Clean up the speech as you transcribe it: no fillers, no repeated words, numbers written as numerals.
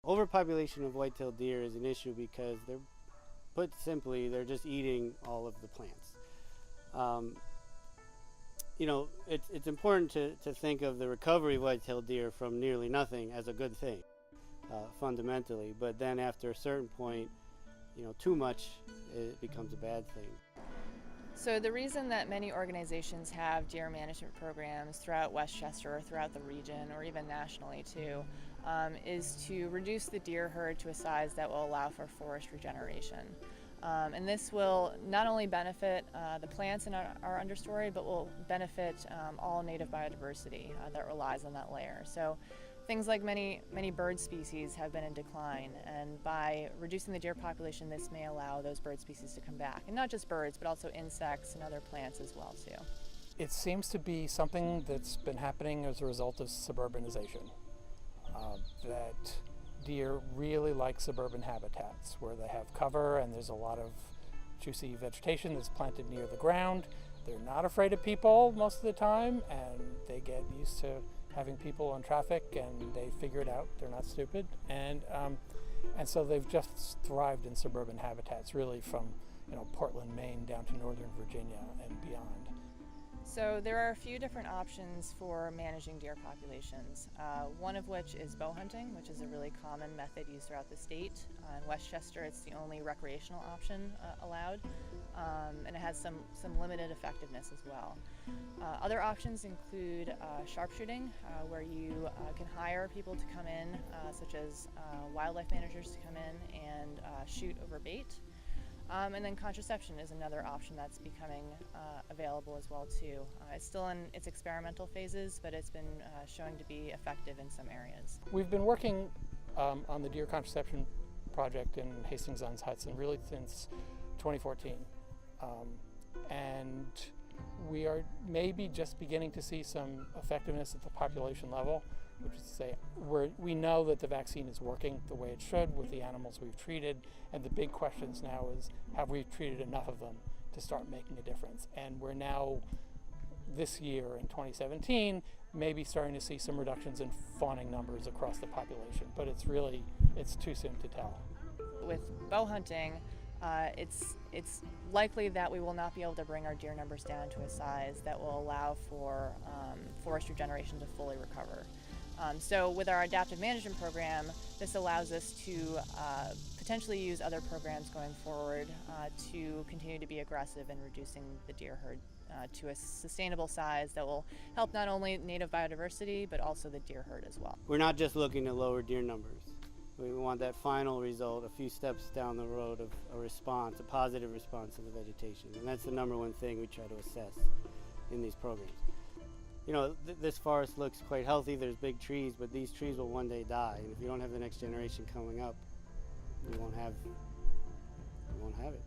Overpopulation of white-tailed deer is an issue because put simply, they're just eating all of the plants. It's important to think of the recovery of white-tailed deer from nearly nothing as a good thing, fundamentally. But then after a certain point, too much, it becomes a bad thing. So the reason that many organizations have deer management programs throughout Westchester or throughout the region or even nationally too is to reduce the deer herd to a size that will allow for forest regeneration. And this will not only benefit the plants in our understory, but will benefit all native biodiversity that relies on that layer. So things like many bird species have been in decline, and by reducing the deer population, this may allow those bird species to come back. And not just birds, but also insects and other plants as well too. It seems to be something that's been happening as a result of suburbanization. That deer really like suburban habitats where they have cover and there's a lot of juicy vegetation that's planted near the ground. They're not afraid of people most of the time, and they get used to having people on traffic, and they figure it out. They're not stupid, and so they've just thrived in suburban habitats, really from Portland, Maine, down to Northern Virginia and beyond. So there are a few different options for managing deer populations, one of which is bow hunting, which is a really common method used throughout the state. In Westchester, it's the only recreational option allowed, and it has some limited effectiveness as well. Other options include sharpshooting, where you can hire people to come in, such as wildlife managers to come in and shoot over bait. And then contraception is another option that's becoming available as well too. It's still in its experimental phases, but it's been showing to be effective in some areas. We've been working on the deer contraception project in Hastings-on-Hudson really since 2014. And we are maybe just beginning to see some effectiveness at the population level, which is to say we know that the vaccine is working the way it should with the animals we've treated, and the big questions now is, have we treated enough of them to start making a difference? And we're now, this year in 2017, maybe starting to see some reductions in fawning numbers across the population, but it's too soon to tell. With bow hunting, it's likely that we will not be able to bring our deer numbers down to a size that will allow for forest regeneration to fully recover. So with our adaptive management program, this allows us to potentially use other programs going forward to continue to be aggressive in reducing the deer herd to a sustainable size that will help not only native biodiversity, but also the deer herd as well. We're not just looking to lower deer numbers. We want that final result, a few steps down the road of a response, a positive response to the vegetation. And that's the number one thing we try to assess in these programs. This forest looks quite healthy. There's big trees, but these trees will one day die. And if you don't have the next generation coming up, you won't have it.